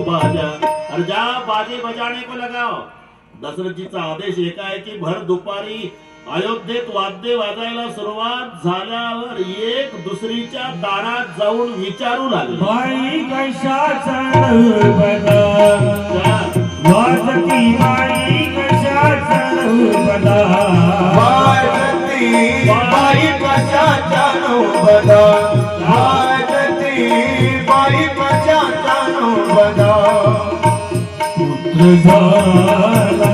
बाजा और जा बाजे बजाने को लगाओ। दशरथ जीचा आदेश एकाएकी भर दुपारी अयोध्येत वाद्य वाजायला सुरुवात झाल्यावर एक दुसरीच्या दारात जाऊन विचारू लागले, बाई कशाचा बदा वाजती बाई कशाचा बदा वाजती बाई कशाचा बदा वाजती बाई कशाचा बदा पुत्र झाला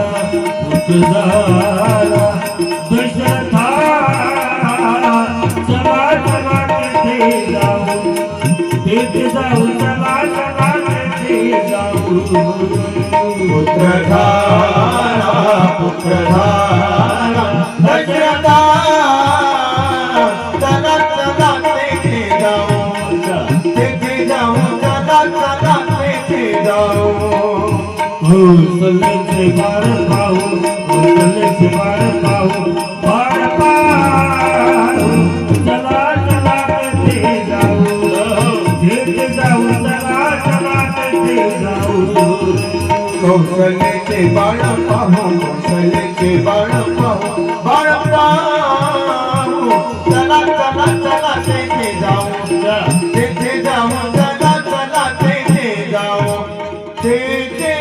दशरथा चला चला ते जाऊ ते जाऊ चला चला ते जाऊ पुत्रधारा दशरथा चला चला तेथे जाऊ तेथे जाऊ चला चला तेथे जाऊ कौशल्याचे बाळ पाहू कौशल्याचे बाळ पाहू चला चला ते जाऊ चला चला ते जाऊ कौशल्याचे बाळ पाहू कौशल्याचे बाळ पाहू चला चला चला तेथे जाऊ तेथे जाऊ चला चला तेथे जाऊ तेथे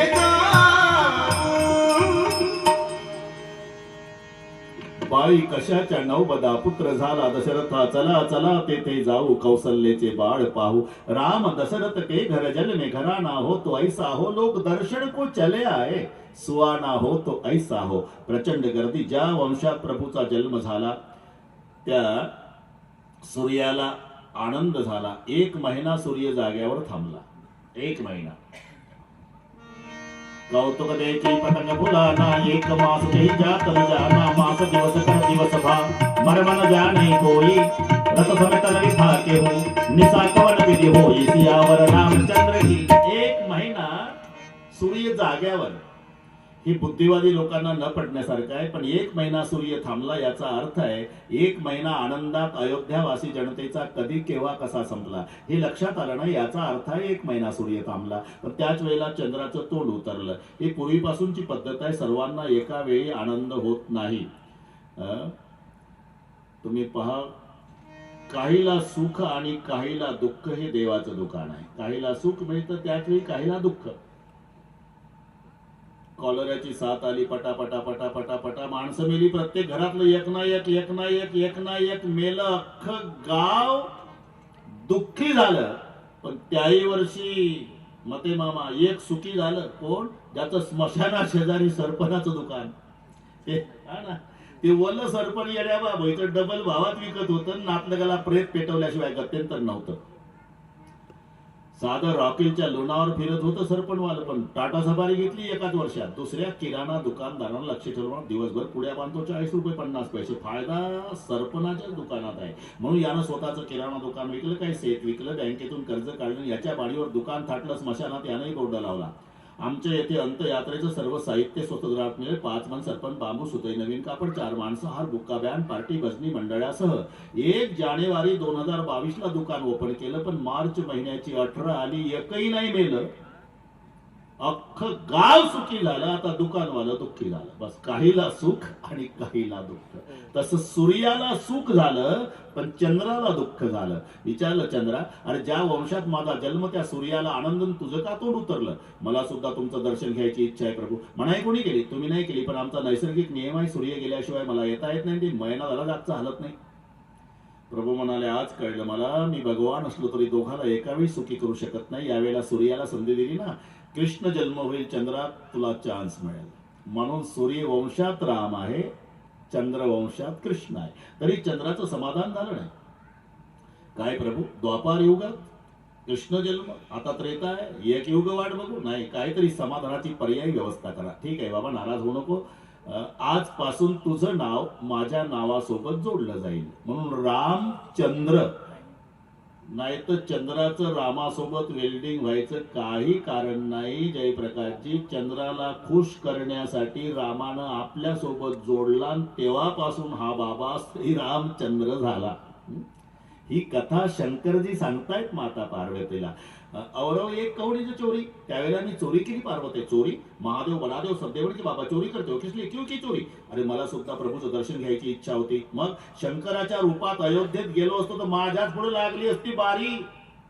बाई कशाच्या नवबदा पुत्र झाला दशरथा चला चला तेथे जाऊ कौशल्यचे बाळ पाहू। राम दशरथ के घर जन्मे घराना हो तो ऐसा हो लोग दर्शन को चले आए सुहाना हो तो ऐसा हो। प्रचंड गर्दी ज्या वंशात प्रभूचा जन्म झाला त्या सूर्याला आनंद झाला। 1 महिना सूर्य जाग्यावर थांबला। 1 महिना कौतुक देखी पतंग फुलाना 1 मास कही जातन जाना मास दिवस कर दिवस भा मर्म न जाने कोई रथ समेत लगी थाके हो निशा कवन विधि हो सियावर रामचंद्र की। 1 महिना सूर्य जाग्यावर ही बुद्धिवादी लोकांना न पडण्यासारखं आहे, पण 1 महिना सूर्य थांबला याचा अर्थ आहे 1 महिना आनंदात अयोध्यावासी जनतेचा कधी केव्हा कसा संपला हे लक्षात आलं नाही। याचा अर्थ आहे 1 महिना सूर्य थांबला, पण त्याच वेळेला चंद्राचं तोंड उतरलं। ही पूर्वीपासूनची पद्धत आहे, सर्वांना एका वेळी आनंद होत नाही। तुम्ही पहा, काहीला सुख आणि काहीला दुःख हे देवाचं दुकान आहे। काहीला सुख मिळतं त्याच वेळी काहीला दुःख। कॉलऱ्याची साथ आली पटापटा पटापटा पटा माणसं मेली, प्रत्येक घरातलं एक ना एक मेलं। अख्खं गाव दुःखी झालं, पण त्याही वर्षी मते मामा एक सुखी झालं। कोण? ज्याचं स्मशाना शेजारी सरपणाचं दुकान ते ना ते वल्ल सरपण येड्या बाबा डबल भावात विकत होतं। नातलगाला प्रेत पेटवल्याशिवाय गत्यंतर नव्हतं। साधं रॉकेलच्या लोणावर फिरत होतं सरपणवालं, पण टाटा सफारी घेतली एकाच वर्षात। दुसऱ्या किराणा दुकानदारांना लक्ष ठेवून दिवसभर पुड्या बांधतो 40 रुपये 50 पैसे। फायदा सरपणाच्याच दुकानात आहे, म्हणून यानं स्वतःचं किराणा दुकान विकलं, काही सेट विकलं, बँकेतून कर्ज काढलं। याच्या बाडीवर दुकान थाटलं स्मशानात, यानंही बोर्ड लावला। आमच्या येथे अंतयात्रेचं सर्व साहित्य स्वतंत्रात मिळेल। 5 मन सरपण बांबू सुतई नवीन कापड 4 माणसं हार बुक्का बँड पार्टी भजनी मंडळासह 1 जानेवारी 2022 ला दुकान ओपन केलं, पण मार्च महिन्याची 18 आली, एकही नाही मेलं। अख्खं गाव सुखी झालं, आता दुकानवालं दुःखी झालं। बस काहीला सुख आणि काहीला दुःख। तसं सूर्याला सुख झालं, पण चंद्राला दुःख झालं। विचारलं चंद्रा, अरे ज्या वंशात माझा जन्म त्या सूर्याला आनंदन तुझं का तोंड उतरलं? मला सुद्धा तुमचं दर्शन घ्यायची इच्छा आहे प्रभू। म्हणाई कोणी केली? तुम्ही नाही केली, पण आमचा नैसर्गिक नियम आहे, सूर्य गेल्याशिवाय मला येता येत नाही। ती महिना झाला जागचा हालत नाही। प्रभू म्हणाले, आज कळलं मला, मी भगवान असलो तरी दोघांना एकावेळी सुखी करू शकत नाही। यावेळेला सूर्याला संधी दिली ना, कृष्ण जन्म होईल चंद्रात, तुला चान्स मिळेल। म्हणून सूर्य वंशात राम आहे, चंद्र वंशात कृष्ण आहे। तरी चंद्राचं समाधान झालं नाही। काय प्रभू? द्वापार युगात कृष्ण जन्म, आता त्रेता आहे, 1 युग वाट बघू? नाही, काहीतरी समाधानाची पर्यायी व्यवस्था करा। ठीक आहे बाबा, नाराज होऊ नको। आजपासून तुझं नाव माझ्या नावासोबत जोडलं जाईल, म्हणून रामचंद्र। नाही तर चंद्राचं रामासोबत वेल्डिंग व्हायचं काही कारण नाही। जयप्रकाशजी, चंद्राला खुश करण्यासाठी रामानं आपल्या सोबत जोडला, तेव्हापासून हा बाबा श्रीरामचंद्र झाला। ही कथा शंकरजी सांगतायत माता पार्वतीला। औरव एक कवडीची चोरी. त्यावेळेला मी चोरी केली पार्वती. चोरी? महादेव बलादेव सदेव की बाबा चोरी करते हो किसली क्यों की चोरी? अरे मला सुद्धा प्रभूचं दर्शन घ्यायची इच्छा होती. मग शंकराच्या रूपात अयोध्येत गेलो असतो तर माझ्याच पुढे लागली असती बारी.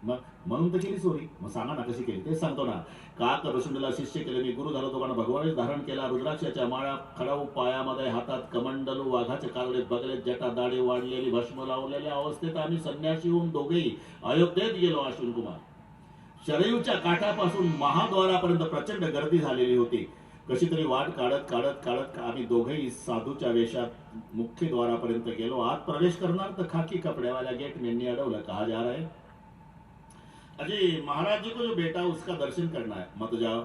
मग म्हणून तर केली चोरी. मग सांगा ना कशी केली तेच सांगतो ना. काक ऋषुंडीला शिष्य केले मी गुरु झालो दोघांना भगवानेच धारण केला. रुद्राक्षाच्या माळा खडाऊ पायामध्ये हातात कमंडलू वाघाचे कालडे बगले जटा दाढी वाढलेली भस्म लावलेल्या अवस्थेत आम्ही संन्यासी होऊन दोघेही अयोध्येत गेलो. अश्विन कुमार शरयूच्या काठापासून महाद्वारापर्यंत प्रचंड गर्दी झालेली होती. कशी तरी वाट काढत काढत काढत आम्ही दोघेही साधूच्या वेशात मुख्य द्वारापर्यंत गेलो. आत प्रवेश करणार तर खाकी कपड्यावाल्या गेटमॅननी अडवलं. कहा जा रहा है? अजय महाराज जी को जो बेटा उसका दर्शन करना है. मत जाओ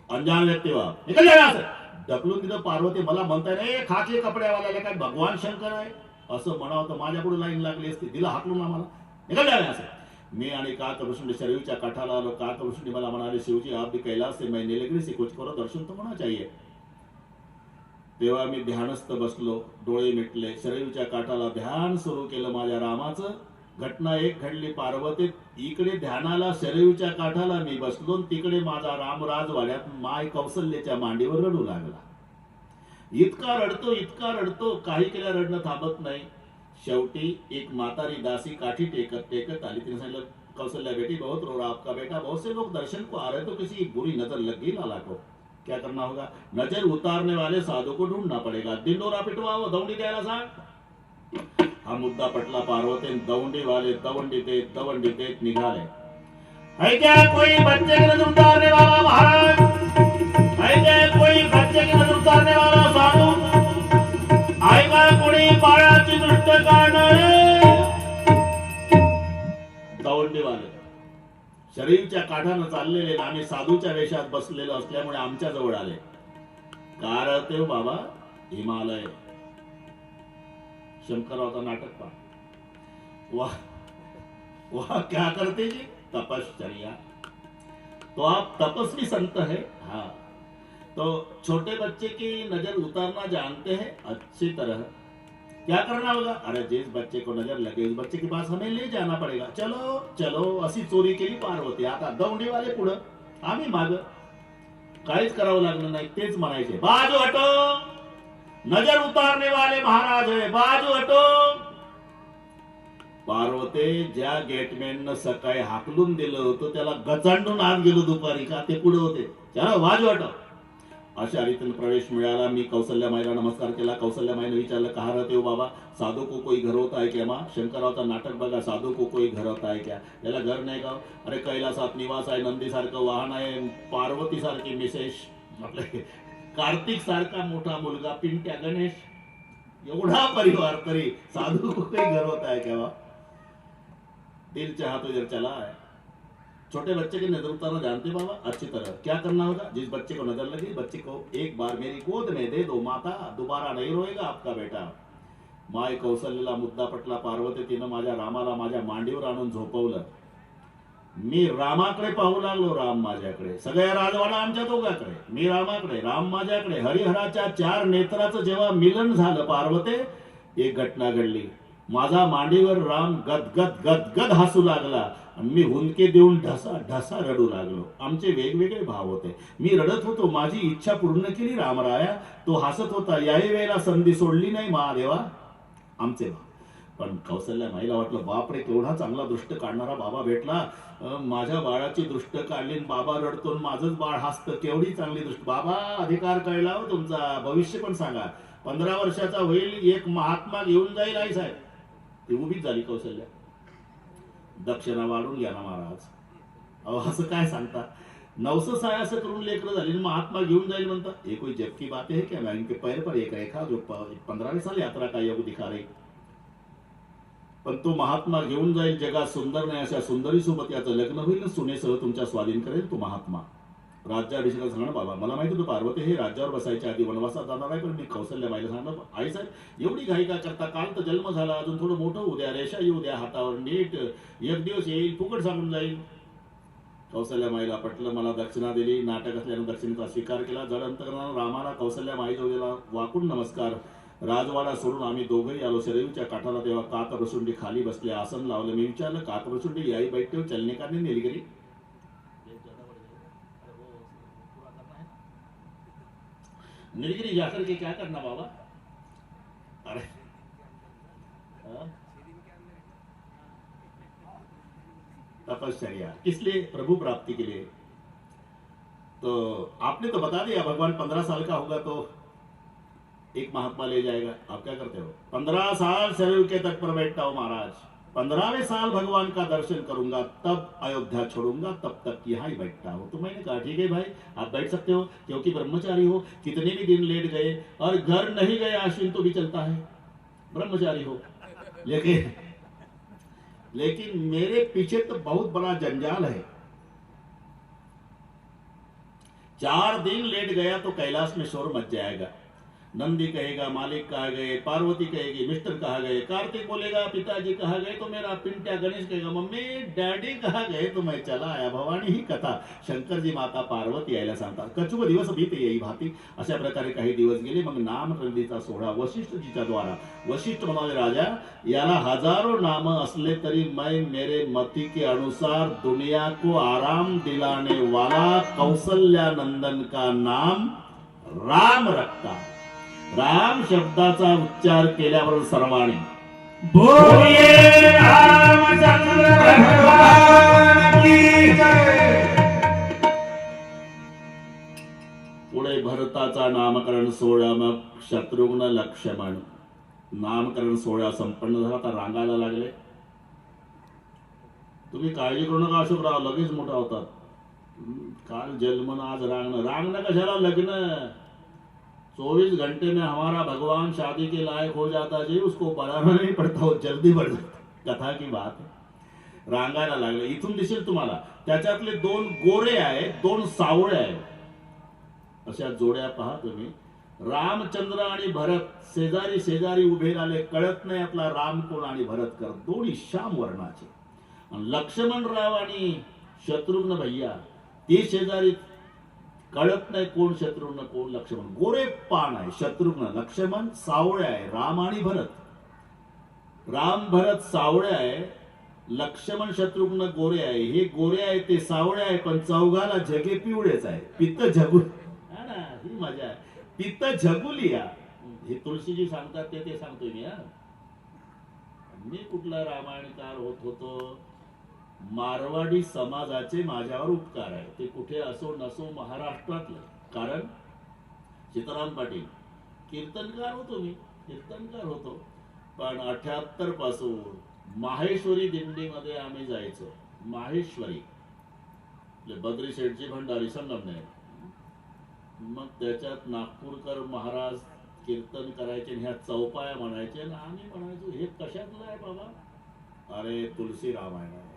अनजान व्यक्ती वा निकल जा यहाँ से. ढकलून दिलं पार्वती. मला म्हणताय रे खाकी कपड्यावाल्याला काय भगवान शंकर आहे असं म्हणावं तर माझ्या पुढे लाईन लागली असती. दिला हाकलून आम्हाला. निकल जा यहाँ से. मी आणि काक ऋषुंडी शरयूच्या काठाला आलो. काक ऋषुंडी मला म्हणाले शिवजी आप भी कैलाश से मैं नीलगिरी से कुछ करो दर्शन तो होना चाहिए. तेव्हा मी ध्यानस्थ बसलो. डोळे मिटले. शरयूच्या काठाला ध्यान सुरू केलं माझ्या रामाचं. घटना एक घडली पार्वतीत. इकडे ध्यानाला शरयूच्या काठाला मी बसलो. तिकडे माझा राम राजवाड्यात माय कौसल्याच्या मांडीवर रडू लागला. इतका रडतो काही केल्या रडणं थांबत नाही. शेवटी एक म्हातारी दासी काठी टेकत टेकत आली. तिने सांगितलं कौशल्या बेटी बहुत रो रहा आपका बेटा. बहुत से लोग दर्शन को आ रहे तो किसी बुरी नजर लग गई लाला को. क्या करना होगा? नजर उतारने वाले साधु को ढूंढना पड़ेगा. दिंडोरा पिटवाओ दौंडी द्यायला सांग. हा मुद्दा पटला पार्वती. दौंडी वाले दवंडी देत निघाले. है क्या कोई बच्चे की नजर उतारने वाला महाराज? है क्या कोई बच्चे की नजर उतारने वाला साधू? ऐका कोणी बाळाची दृष्ट काढणारे? दौंडीवाले शरीरच्या काठानं चाललेले आम्ही साधूच्या वेशात बसलेलो असल्यामुळे आमच्या जवळ आले. कारते बाबा हिमालय. शंकररावचा नाटक पहा. वाह वाह क्या करते जी? तपश्चर्या. तो आप तपस्वी संत है. हाँ तो छोटे बच्चे की नजर उतारना जानते हैं अच्छी तरह. क्या करना होगा? अरे जिस बच्चे को नजर लगे उस बच्चे के पास हमें ले जाना पड़ेगा. चलो चलो. अशी चोरी केली पार्वती. आता दौंडीवाले पुढं आम्ही माग. काहीच करावं लागलं नाही. तेच म्हणायचे बाजू हटो. नजर उतारने वाले महाराज है बाजू हटो. पार्वती ज्या गेटमॅननं सकाळी हाकलून दिलं होतं त्याला गचांडून आत गेलो दुपारी. का ते पुढे होते. चला बाजू हटो. अशा रीतीने प्रवेश मिळाला. मी कौशल्या माईला नमस्कार केला. कौशल्या माईने विचारलं कहा रहते हो बाबा? साधू को कोई घर होता है क्या? माँ शंकररावचा नाटक बघा. साधू को कोई घर होता है क्या? याला घर नाही का? अरे कैलासात निवास आहे. नंदी सारखं वाहन आहे. पार्वती सारखी मिसेस. आपले कार्तिक सारखा मोठा मुलगा पिंट्या गणेश. एवढा परिवार तरी साधू को कोई घर होता है क्या? दिल चाहा तो इधर चला है. छोटे बच्चे की नजर उतारना जानते बाबा अच्छी तरह. क्या करना होगा? जिस बच्चे को नजर लगी बच्चे को एक बार मेरी गोद में दे दो माता. दोबारा नहीं रोएगा आपका बेटा. माय कौशल्याला मुद्दा पटला पार्वती. तिनं माझ्या रामाला माझ्या मांडीवर आणून झोपवलं. मी रामाकडे पाहू लागलो. राम माझ्याकडे. सगळ्या राजवाडा आमच्या दोघांकडे. मी रामाकडे राम माझ्याकडे. हरिहराच्या 4 नेत्राचं जेव्हा मिलन झालं पार्वती एक घटना घडली. माझा मांडीवर राम गदगद गदगद हसू लागला. मी हुंदके देऊन ढसा ढसा रडू लागलो. आमचे वेगवेगळे भाव होते. मी रडत होतो. माझी इच्छा पूर्ण केली रामराया. तो हसत होता. याही वेळेला संधी सोडली नाही महादेवा. आमचे भाव. पण कौशल्या माईला वाटलं बापरे केवढा चांगला दृष्ट काढणारा बाबा भेटला. माझ्या बाळाची दृष्ट काढली. बाबा रडतो. माझंच बाळ हसतं. केवढी चांगली दृष्ट. बाबा अधिकार कळला हो तुमचा. भविष्य पण सांगा. 15 वर्षाचा होईल. एक महात्मा घेऊन जाईल आई साहेब. ती उभीच झाली कौशल्या. दक्षिणा वाढून घ्या ना महाराज. अहो असं काय सांगता? नवस साय असं करून लेकरं झाली. महात्मा घेऊन जाईल म्हणता. ये कोई जब की बात है क्या? मैं इनके पैर पर एक रेखा जो 15वें साल यात्रा का योग दिखा रही. पण तो महात्मा घेऊन जाईल. जगात सुंदर नाही अशा सुंदरी सोबत याचं लग्न होईल. सुनेसह तुमच्या स्वाधीन करेल तो महात्मा. राज्याभिषेक सांगणं बाबा मला माहिती होतं पार्वती हे राज्यावर बसायच्या आधी वनवासात जाणार आहे. पण मी कौशल्या माईला सांगणं आई साहेब एवढी घाई का करता? काल तर जन्म झाला. अजून थोडं मोठं होऊ द्या. रेषा येऊ द्या हातावर. नीट एक दिवस येईल. फुकट सांगून जाईल. कौशल्या माईला पटलं. मला दक्षिणा दिली. नाटक असल्यानं दक्षिणेचा स्वीकार केला. जड अंतकरणानं रामाला कौशल्या माईजवळ गेला. वाकून नमस्कार. राजवाडा सोडून आम्ही दोघंही आलो शरयूच्या काठाला. तेव्हा काक रसुंडी खाली बसले. आसन लावलं. मी विचारलं काक रसुंडी याही बैठे चलने का नहीं नीलगिरी? नीलगिरी जाकर के क्या करना बाबा? अरे हाँ? तपश्चर्या किस लिए? प्रभु प्राप्ति के लिए। तो आपने तो बता दिया भगवान 15 साल का होगा तो एक महात्मा ले जाएगा। आप क्या करते हो? 15 साल सरयू के तट पर बैठता हूं महाराज, 15वें साल भगवान का दर्शन करूंगा, तब अयोध्या छोड़ूंगा, तब तक यहाँ ही बैठता हूं। तो मैंने कहा ठीक है भाई, आप बैठ सकते हो, क्योंकि ब्रह्मचारी हो, कितने भी दिन लेट गए और घर नहीं गए आश्विन तो भी चलता है, ब्रह्मचारी हो। लेकिन लेकिन मेरे पीछे तो बहुत बड़ा जंजाल है। 4 दिन लेट गया तो कैलाश में शोर मच जाएगा। नंदी कहेगा मालिक कहा गए, पार्वती कहेगी मिस्टर कहा गए, कार्तिक बोलेगा पिताजी कहा गए, तो मेरा पिंट्या गणेश कहेगा मम्मी डॅडी कहा गए, तो मैं चला आया। भवानी ही कथा शंकरजी माता पार्वती यायला सांगतात. कचुक दिवस बीते येई भाती. अशा प्रकारे काही दिवस गेले. मग नामकर्णीचा सोहळा वशिष्ठजीच्या द्वारा. वशिष्ठ म्हणाले राजा याला हजारों नाम असले तरी मैं मेरे मति के अनुसार दुनिया को आराम दिलाने वाला कौसल्यानंदन का नाम राम रखता. राम शब्दाचा उच्चार केल्यावर सर्वांनी बोलिए रामचंद्र भगवान की जय. पुढे भरताचा नामकरण सोहळा, मग शत्रुघ्न लक्ष्मण नामकरण सोहळा संपन्न झाला. आता रांगायला लागले. तुम्ही काळजी करू नका अशोकराव, लगेच मोठा होतात. काल जन्मन आज रांगणं. रांगणं कशाला? लग्न 24 घंटे में हमारा भगवान शादी के लायक हो जाता जी, उसको बढ़ाना नहीं पड़ता, वो जल्दी बढ़ जाता. कथा की बात है. रांगायला लागले. इथून दिसेल तुम्हाला त्याच्यातले 2 गोरे आहे, 2 सावळे आहे. अशा जोड्या पहा तुम्ही. रामचंद्र आणि भरत शेजारी शेजारी उभे राहिले. कळत नाही आपला राम कोण आणि भरत कर. दोन्ही श्याम वर्णाचे. आणि लक्ष्मणराव आणि शत्रुघ्न भैया ते शेजारी. कळत नाही कोण शत्रुघ्न कोण लक्ष्मण. गोरे पान आहे शत्रुघ्न, लक्ष्मण सावळे आहे. राम आणि भरत. राम भरत सावळे आहे, लक्ष्मण शत्रुघ्न गोरे आहे. हे गोरे आहे ते सावळे आहे, पण चौघाला जगे पिवळेच आहे. पित्त झगू हा ना, ही मजा आहे. पित्त झगुलिया. हे तुळशीजी सांगतात ते सांगतोय मी. मी कुठला रामायणकार होतो. मारवाडी समाजाचे माझ्यावर उपकार आहे. ते कुठे असो नसो महाराष्ट्रातलं. कारण सीताराम पाटील कीर्तनकार होतो. मी कीर्तनकार होतो. पण 78 पासून माहेश्वरी दिंडीमध्ये आम्ही जायचो. माहेश्वरी बद्री शेठची भंडारी संगमनेर. मग त्याच्यात नागपूरकर महाराज कीर्तन करायचे, ह्या चौपाया म्हणायचे, आणि आम्ही म्हणायचो हे कशातलं आहे बाबा? अरे तुलसी रामायण आहे.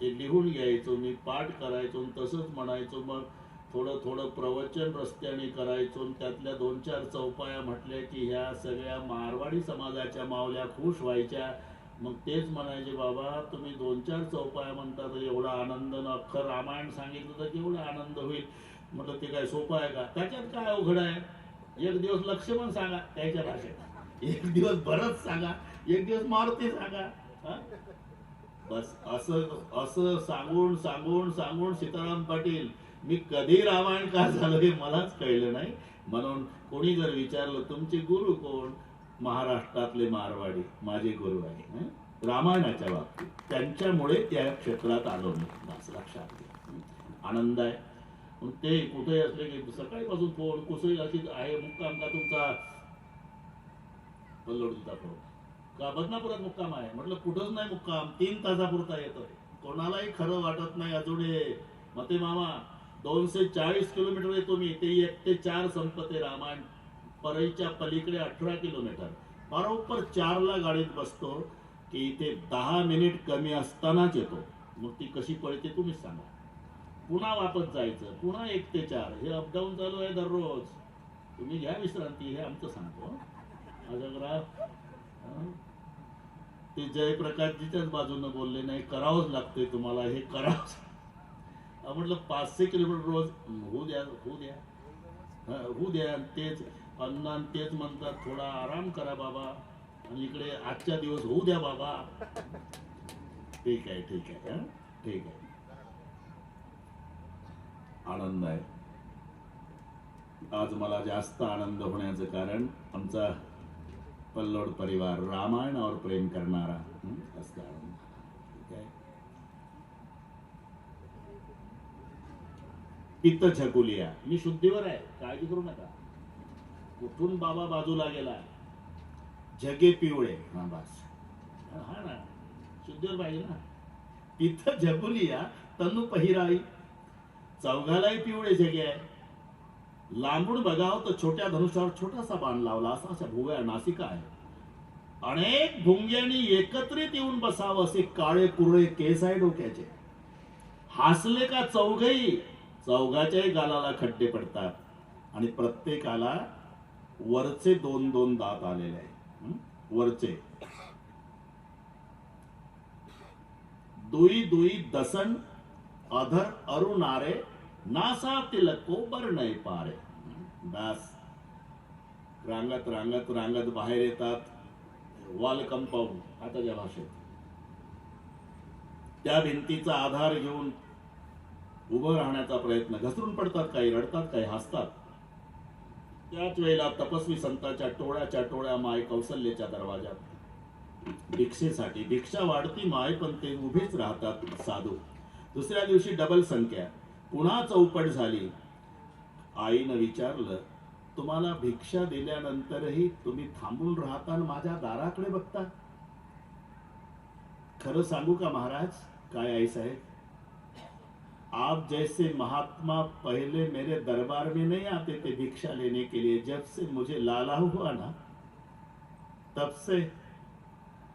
ते लिहून घ्यायचो मी, पाठ करायचो, तसंच म्हणायचो. मग थोडं थोडं प्रवचन रस्त्याने करायचो. त्यातल्या 2-4 चौपाया म्हटल्या की ह्या सगळ्या मारवाडी समाजाच्या मावल्या खुश व्हायच्या. मग तेच म्हणायचे बाबा तुम्ही 2-4 चौपाया म्हणता तर एवढा आनंद, न अख्खं रामायण सांगितलं तर केवढा आनंद होईल. म्हटलं ते काय सोपं आहे का? त्याच्यात काय अवघड आहे? एक दिवस लक्ष्मण सांगा त्याच्या भाषेत, एक दिवस भरत सांगा, एक दिवस मारुती सांगा. बस असं सांगून सांगून सांगून सीताराम पाटील मी कधी रामायण का झालं हे मलाच कळलं नाही. म्हणून कोणी जर विचारलं तुमचे गुरु कोण? महाराष्ट्रातले मारवाडी माझे गुरु आहे रामायणाच्या बाबतीत. त्यांच्यामुळे त्या क्षेत्रात आलो मी. बस लक्षात घ्या. आनंद आहे. ते कुठे असले की सकाळीपासून फोन कुसळी अशी आहे मुक्काम का तुमचा? पल्लोडचा फोन का बदनापुरात मुक्काम आहे? म्हटलं कुठंच नाही मुक्काम, 3 तासापुरता येतोय. कोणालाही खरं वाटत नाही. अजूनही मते मामा 240 किलोमीटर येतो मी. ते 1 ते 4 संपते रामायण. परईच्या पलीकडे 18 किलोमीटर. बरोबर 4ला गाडीत बसतो की इथे 10 मिनिट कमी असतानाच येतो. मग ती कशी पळते तुम्हीच सांगा. पुन्हा वापस जायचं, पुन्हा 1 ते 4 हे अपडाऊन चालू आहे दररोज. तुम्ही घ्या विश्रांती, हे आमचं सांगतो. अजगराव ते जयप्रकाशजीच्याच बाजूनं बोलले नाही, करावंच लागतंय तुम्हाला, हे करावंच. म्हटलं 500 किलोमीटर रोज होऊ द्या होऊ द्या होऊ द्या. तेच अन्न तेच म्हणतात थोडा आराम करा बाबा, आणि इकडे आजच्या दिवस होऊ द्या बाबा. ठीक आहे ठीक आहे ठीक आहे. आनंद आहे. आज मला जास्त आनंद होण्याचं कारण आमचा पल्लोड परिवार रामायणावर प्रेम करणारा जास्त आनंद. ठीक आहे. पित्त छकुलिया मी शुद्धीवर आहे, काळजी करू नका. कुठून बाबा बाजूला गेला. जगे पिवळे हा बस हा ना शुद्धीवर पाहिजे ना. पित्त छकुलिया तनु पहिराई चौघालाही पिवळे जगे आहे. लांबून बघावं तर छोट्या धनुष्यावर छोटासा बाण लावला असा अशा भुवया नासिका आहे. अनेक भुंग्यांनी एकत्रित येऊन बसावं असे काळे कुरळे केस आहे डोक्याचे. हसले का चौघही चौघाच्याही गालाला खड्डे पडतात आणि प्रत्येकाला वरचे 2-2 दात आलेले आहे. वरचे दुई दुई दसन अधर अरुणारे नासा तिलको बर नाही पारे. दास रांगत रांगत रांगत बाहेर येतात. वॉल कंपाऊंड आताच्या भाषेत त्या भिंतीचा आधार घेऊन उभं राहण्याचा प्रयत्न. घसरून पडतात, काही रडतात, काही हसतात. त्याच वेळेला तपस्वी संतांच्या टोळ्या माय कौसल्याच्या दरवाजात भिक्षेसाठी. भिक्षा वाढती माय पण ते उभेच राहतात साधू. दुसऱ्या दिवशी डबल संख्या. पुन्हा चौपट झाली. आईनं विचारलं, तुम्हाला भिक्षा दिल्यानंतरही तुम्ही थांबून राहता आणि माझ्या दाराकडे बघता. खरं सांगू का महाराज, काय आई साहेब, आप जैसे महात्मा पहले मेरे दरबार में नहीं आते थे भिक्षा लेने के लिए. जब से मुझे लाला हुआ ना तब से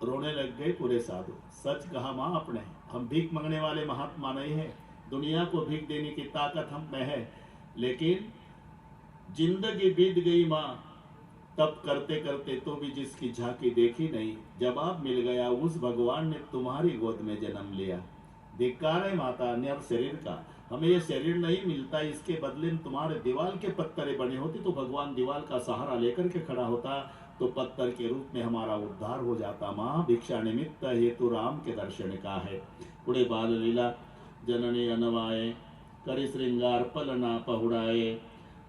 रोने लग गए पूरे साधु. सच कहा माँ आपने, हम भीख मांगने वाले महात्मा नहीं है. दुनिया को भीख देने की ताकत हम में है, लेकिन जिंदगी बीत गई माँ तब करते करते तो भी जिसकी झांकी देखी नहीं. जवाब मिल गया, उस भगवान ने तुम्हारी गोद में जन्म लिया. धिक्कार है माता अन्य शरीर का, हमें ये शरीर नहीं मिलता. इसके बदले में तुम्हारे दीवाल के पत्थरे बने होते तो भगवान दीवाल का सहारा लेकर के खड़ा होता, तो पत्थर के रूप में हमारा उद्धार हो जाता. माँ भिक्षा निमित्त हेतु राम के दर्शन का है. पुढे बाललीला. जननी अनवाये करी श्रृंगार पलना पहुडाये.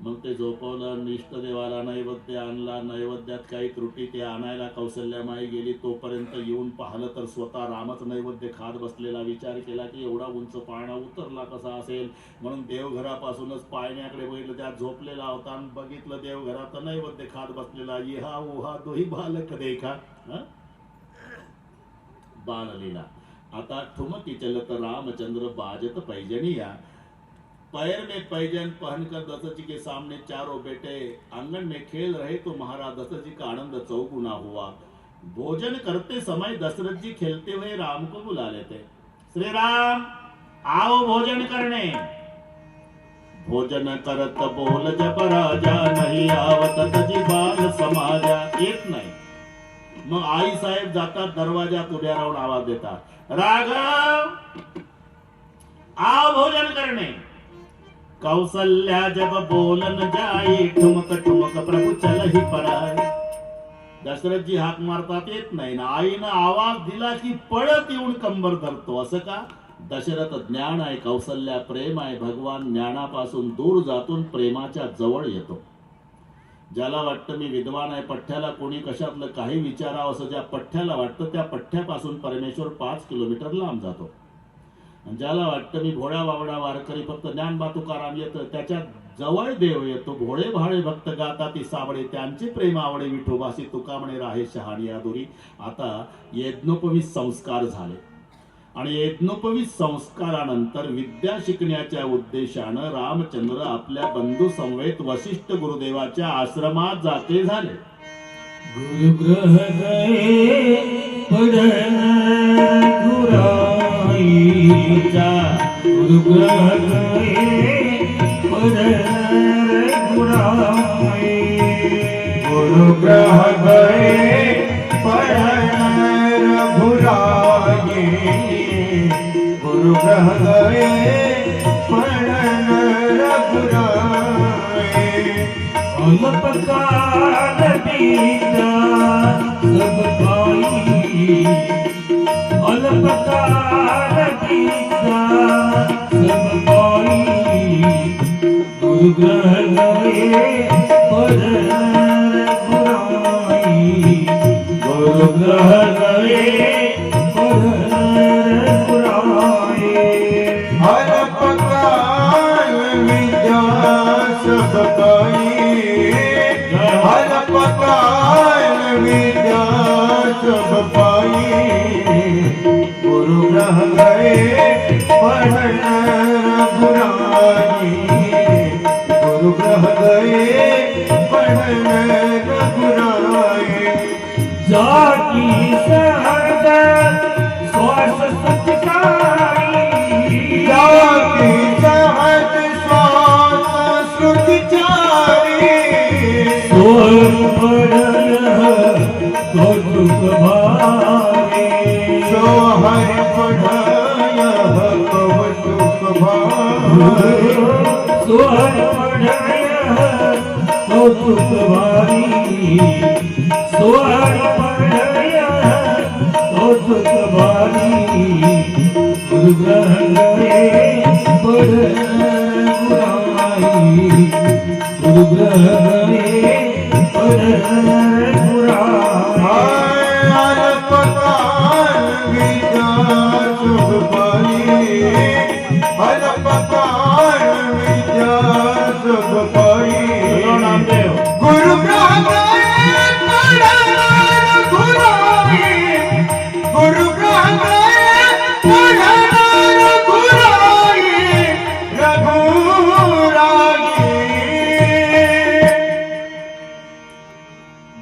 मग ते झोपवलं. इष्टदेवाला नैवेद्य आणला. नैवेद्यात काही त्रुटी ते आणायला कौसल्यामाई गेली. तोपर्यंत येऊन पाहिलं तर स्वतः रामच नैवेद्य खात बसलेला. विचार केला की एवढा उंच पाळणा उतरला कसा असेल, म्हणून देवघरापासूनच पाळण्याकडे बघितलं. त्यात झोपलेला होता आणि बघितलं देवघरात नैवेद्य खात बसलेला. इहा उहा दोही बालक देखा. बाललीला. आता ठुमकी चलत रामचंद्र बाजत पैजनिया. पैर में पैजन पहनकर दशरथ जी के सामने चारों बेटे आंगन में खेल रहे तो महाराज दशरथ जी का आनंद चौगुना हुआ. भोजन करते समय दशरथ जी खेलते हुए राम को बुला लेते. श्री राम आओ भोजन करने. भोजन करत बोल जब राजा, नहीं आवत तजी बाल समाजा. येत नाही. मग आई साहेब जातात दरवाजात उभ्या राहून आवाज देतात, राघव आओ भोजन करने. कौसल्या जब बोलन जाई, ठुमक ठुमक प्रभु चल ही पराय. दशरथ जी हाक मारतात, येत नाही ना. आईनं आवाज दिला की पळत येऊन कंबर धरतो. असं का? दशरथ ज्ञान आहे, कौसल्या प्रेम आहे. भगवान ज्ञानापासून दूर जातून प्रेमाच्या जवळ येतो. ज्याला वाटतं मी विद्वान आहे, पठ्ठ्याला कोणी कशातलं काही विचारावं असं ज्या पठ्ठ्याला वाटतं, त्या पठ्ठ्यापासून परमेश्वर 5 किलोमीटर लांब जातो. ज्याला वाटतं मी भोळ्या बावडा वारकरी फक्त ज्ञानबा तुकाराम येतं, त्याच्या जवळ देव येतो. भोळे भाळे भक्त गाता ती साबळे, त्यांचे प्रेम आवडे विठोबासी. तुका म्हणे राहे शहाणी अधुरी. आता यज्ञोपवी संस्कार झाले आणि यज्ञोपवी संस्कारानंतर विद्या शिकण्याच्या उद्देशानं रामचंद्र आपल्या बंधू समवेत वशिष्ठ गुरुदेवाच्या आश्रमात जाते झाले. गुरुग्रह गए गुरुग्रह गए गुरुग्रह गए पढ़न रघुराई. गुरुग्रह गए पढ़न रघुराई. अलपकाल बीता सब पाई. अलपकाल बीता सब पाई. गुरु ग्रह गए पढ़न रघुराई गुरु ग्रह गए पढ़न रघुराई हर पकाल विद्या सब पाई हर पकाल विद्या सब पाई गुरु ग्रह गए पढ़न रघुराई गुरु ग्रह गए पढ़न रघुराई जाकी सहज श्वास सचकाई जाकी सहज श्वास श्रुतिचारी सोहर पढ़न तो दुख भावे सोहर पढ़ाय कवचुक भाई सोहर पढ़न तो दुख भारी सोहर पढ़न तो दुख भारी गुरु ग्रह गए पढ़न रघुराई गुरु ग्रह गए पढ़न रघुराई हर पकाल विद्या शुभ पाई हर पकाल विद्या शुभ पाई बोलो नामदेव गुरु ग्रह गए पढ़न रघुराई गुरु ग्रह गए पढ़न रघुराई रघुराई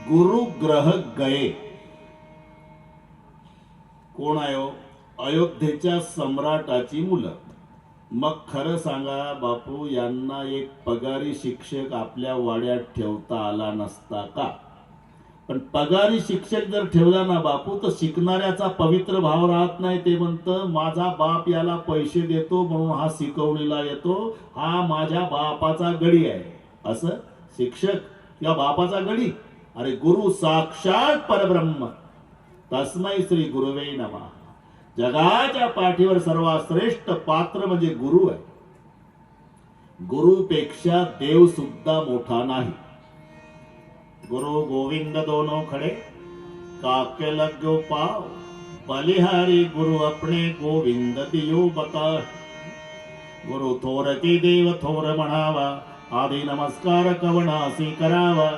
गुरु ग्रह गए कोण आहे हो? अयोध्येच्या सम्राटाची मुलं. मग खरं सांगा बापू, यांना एक पगारी शिक्षक आपल्या वाड्यात ठेवता आला नसता का? पण पगारी शिक्षक जर ठेवला ना बापू, तर शिकणाऱ्याचा पवित्र भाव राहत नाही. ते म्हणतं माझा बाप याला पैसे देतो म्हणून हा शिकवणीला येतो, हा माझ्या बापाचा गडी आहे. असं शिक्षक या बापाचा गडी? अरे गुरु साक्षात परब्रह्म, तस्मै श्री गुरुवे नमः. जगाच्या पाठीवर सर्वात श्रेष्ठ पात्र म्हणजे गुरु आहे. गुरुपेक्षा देव सुद्धा मोठा नाही. गुरु गोविंद दोनों खड़े, काके लगो पाव, बलिहारी गुरु अपने गोविंद दियो बता. गुरु थोर की देव थोर म्हणावा, आधी नमस्कार कवनासी करावा.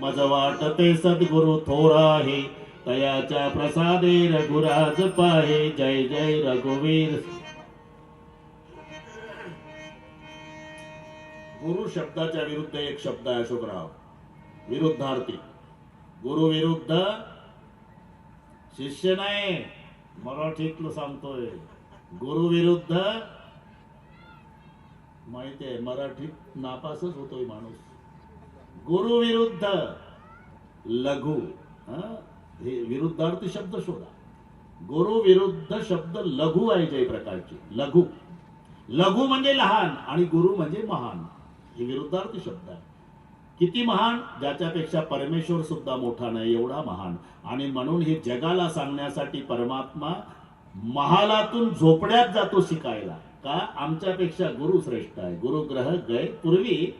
मज वाटते सद्गुरु थोरा आहे, तयाच्या प्रसादे रघुराज पाहे. जय जय रघुवीर. गुरु शब्दाच्या विरुद्ध एक शब्द आहे अशोकराव, विरुद्धार्थी. गुरु विरुद्ध शिष्य नाही, मराठीतलं सांगतोय. गुरु विरुद्ध, माहितीये मराठीत नापासच होतोय माणूस. गुरु विरुद्ध लघु, हे विरुद्धार्थी शब्द शोधा. गुरु विरुद्ध शब्द लघु आहे जय प्रकारची. लघु, लघु म्हणजे लहान आणि गुरु म्हणजे महान. हे विरुद्धार्थी शब्द आहे. किती महान? ज्याच्यापेक्षा परमेश्वर सुद्धा मोठा नाही एवढा महान. आणि म्हणून हे जगाला सांगण्यासाठी परमात्मा महालातून झोपड्यात जातो शिकायला. का? आमच्यापेक्षा गुरु श्रेष्ठ आहे. गुरु ग्रह गए. पूर्वी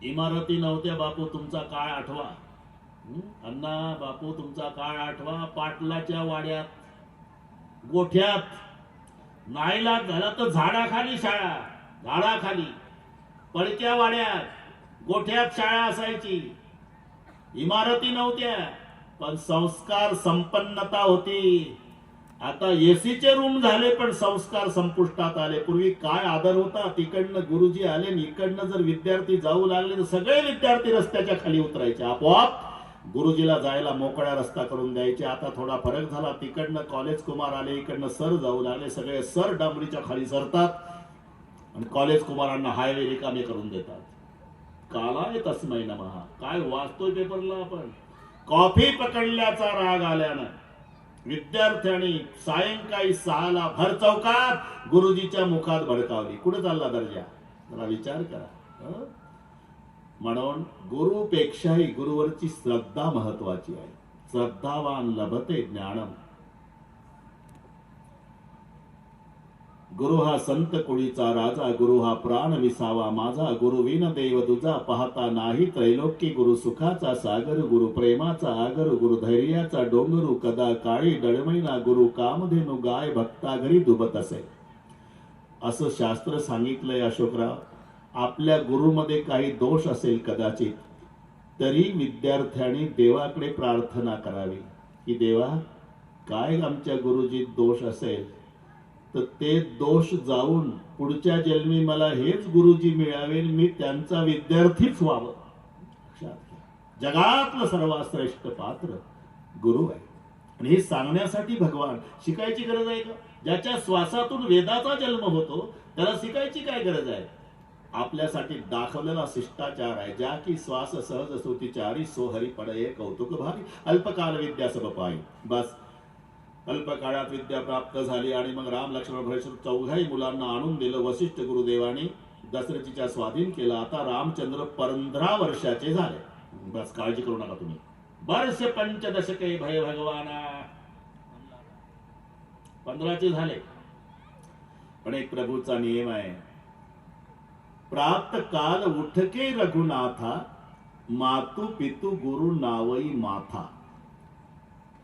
इमारती नव्हत्या बापू, तुमचा काळ आठवा. अण्णा बापू तुमचा काळ आठवा. पाटलाच्या वाड्यात, गोठ्यात, नाईलाज झाला तर झाडाखाली शाळा, झाडाखाली, पडक्या वाड्यात, गोठ्यात शाळा असायची. इमारती नव्हत्या पण संस्कार संपन्नता होती. आता एसीचे रूम झाले पण संस्कार संपुष्टात आले. पूर्वी काय आदर होता. तिकडनं गुरुजी आले, इकडनं जर विद्यार्थी जाऊ लागले तर सगळे विद्यार्थी रस्त्याच्या खाली उतरायचे. आपोआप गुरुजीला जायला मोकळा रस्ता करून द्यायचे. आता थोडा फरक झाला. तिकडनं कॉलेज कुमार आले, इकडनं सर जाऊ लागले. सगळे सर डांबरीच्या खाली सरतात आणि कॉलेज कुमारांना हायवे रिकामे करून देतात. कालाय तस्मै नमः. काय वाचतोय पेपरला आपण? कॉफी पकडल्याचा राग आल्यानं विद्यार्थ्यांनी सायंकाळी 6ला भर चौकात गुरुजीच्या मुखात भडकावली. कुठे चालला दर्जा? जरा विचार करा. म्हणून गुरुपेक्षाही गुरुवरची श्रद्धा महत्वाची आहे. श्रद्धावान लभते ज्ञानम. गुरु हा संत कुळीचा राजा, गुरु हा प्राण विसावा माझा, गुरु विन देव तुझा पाहता नाही त्रैलोक्य, गुरु सुखाचा सागर, गुरु प्रेमाचा आगर, गुरु धैर्याचा डोंगरू, कदा काळी डळमळीना, गुरु कामधेनु गाय भक्ता घरी दुबत असे. असं शास्त्र सांगितलंय अशोकराव. आपल्या गुरुमध्ये काही दोष असेल कदाचित, तरी विद्यार्थ्यांनी देवाकडे प्रार्थना करावी की देवा, काय आमच्या गुरुजीत दोष असेल तर ते दोष जाऊन पुढच्या जन्मी मला हेच गुरुजी मिळावे, मी त्यांचा विद्यार्थीच व्हावं. लक्षात घ्या, जगातलं सर्वात श्रेष्ठ पात्र गुरु आहे. आणि हे सांगण्यासाठी भगवान, शिकायची गरज आहे का? ज्याच्या श्वासातून वेदाचा जन्म होतो त्याला शिकायची काय गरज आहे? आपल्यासाठी दाखवलेला शिष्टाचार आहे. ज्या की श्वास सहज स्तुतीचारी, सो हरी पडये कौतुक भारी, अल्पकाल विद्या सब पाई. बस अल्प काळात विद्या प्राप्त झाली आणि मग राम लक्ष्मण भरत चौघाही मुलांना आणून दिलं. वशिष्ठ गुरुदेवानी दशरथीच्या स्वाधीन केलं. आता रामचंद्र 15 वर्षाचे झाले. बस काळजी करू नका तुम्ही. वर्ष पंचदशके भय भगवाना, 15चे झाले. पण एक प्रभूचा नियम आहे, प्राप्त काल उठके रघुनाथा, मातू पितू गुरु नावई माथा.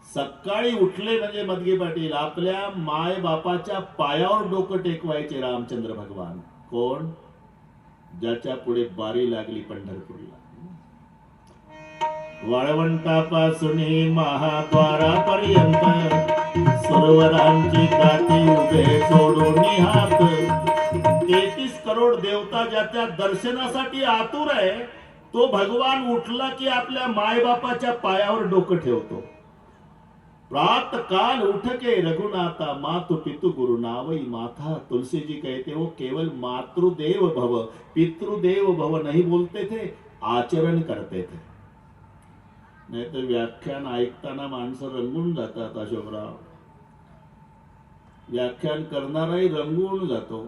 सकाळी उठले म्हणजे मदगी पाटील आपल्या माय बापाच्या पायावर डोकं टेकवायचे रामचंद्र भगवान. कोण? ज्याच्या पुढे बारी लागली पंढरपूरला. वाळवंटापासून महाद्वारापर्यंत सरोवरांची काठी उभे सोडून हात. 33 करोड देवता ज्याच्या दर्शनासाठी आतुर आहे, तो भगवान उठला की आपल्या मायबापाच्या पायावर डोकं ठेवतो. प्रात काल उठ के रघुनाथा, मातु पितु गुरु नावई माथा. तुलसी जी कहते हो केवल मातृदेव भव पितृदेव भव नहीं बोलते थे, आचरण करते थे. नाही तर व्याख्यान ऐकताना माणसं रंगून जातात अशोकराव. व्याख्यान करणाराही रंगून जातो.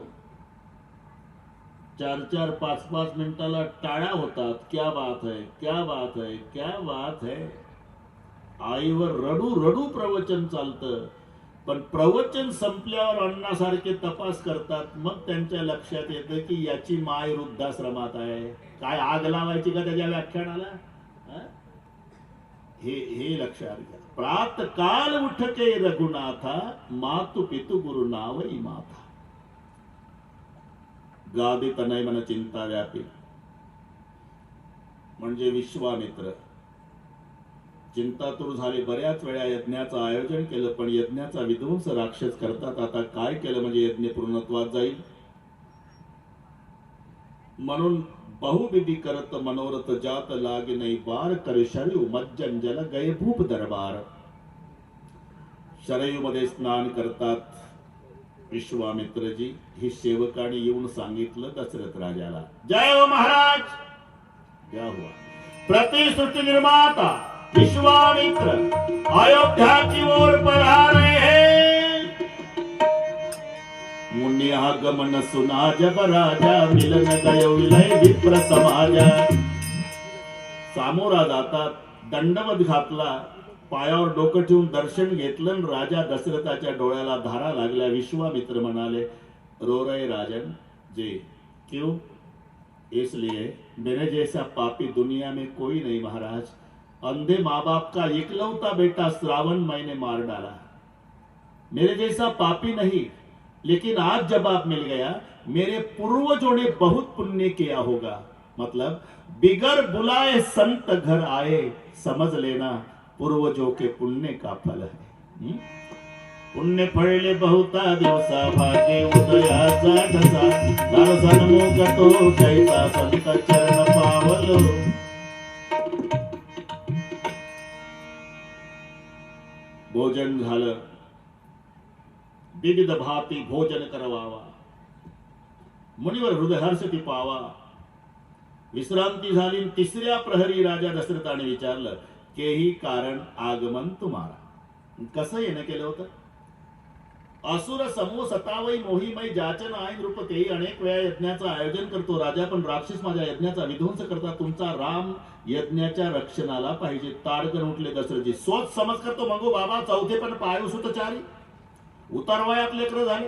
4-4, 5-5 मिनिटाला टाळ्या होतात. क्या बात है, क्या बात है, क्या बात है. आईवर रडू रडू प्रवचन चालतं. पण प्रवचन संपल्यावर अण्णासारखे तपास करतात. मग त्यांच्या लक्षात येतं की याची माय वृद्धाश्रमात आहे. काय आग लावायची का त्याच्या व्याख्यानाला? हे लक्षात घ्या. प्रात काल उठके रघुनाथा, मातु पितु गुरु नावई माथा. गादी तनय मन चिंता व्यापी म्हणजे विश्वामित्र चिंतातूर झाले. बऱ्याच वेळा यज्ञाचं आयोजन केलं, पण यज्ञाचा विध्वंस राक्षस करतात. आता काय केलं म्हणजे यज्ञ पूर्णत्वात जाईल म्हणून बहुविधी करत मनोरथ जात लागे नाही बार. कर शरयू मज्जन जल गए भूप दरबार. शरयू मध्ये स्नान करतात विश्वामित्रजी. ही सेवकाने येऊन सांगितलं दशरथ राजाला. जय हो महाराज, क्या हुआ? प्रतिसृष्टि निर्माता विश्वामित्र अयोध्या की ओर पधारे हैं. मुनि आगमन सुना जब राजा, मिलन गयो विलय विप्र समाजा. सामोरा जातात, दंडवत घातला, पायावर डोकं ठेवून दर्शन घेतलं. राजा दशरथाच्या डोळ्याला धारा लागल्या. विश्वामित्र म्हणाले, रो रहे राजन जी? क्यों? इसलिए मेरे जैसा पापी दुनिया में कोई नहीं महाराज. अंधे माँ बाप का इकलौता बेटा श्रावण मैंने मार डाला. मेरे जैसा पापी नहीं, लेकिन आज जब आप मिल गया, मेरे पूर्वजों ने बहुत पुण्य किया होगा. मतलब बिगर बुलाए संत घर आए, समझ लेना पूर्वजों के पुण्य का फल है. पुण्य फळले बहुता दिवसा, भागे उदयाचा घसा. दारसन मुख तो कैसा, संत चरण पावलो. भोजन झालं. विविध भाती भोजन करवावा. मुनिवर हृदय हर्षती पावा. विश्रांती झाली. तिसऱ्या प्रहरी राजा दशरथाने विचारलं, केही कारण आगमन तुम्हाला? कसं येणं केलं होतं? असुर समूह सतावई मोहीमय जाचन आय नृपते. अनेक वेळा यज्ञाचं आयोजन करतो राजा, पण राक्षस माझ्या यज्ञाचा विध्वंस करतात. तुमचा राम यज्ञाच्या रक्षणाला पाहिजे. ताडकन उठले दशरथजी. सोच समज करतो मंगो बाबा, चौथे पण पायू सुतचारी. उतारवयात लेकरं झाले.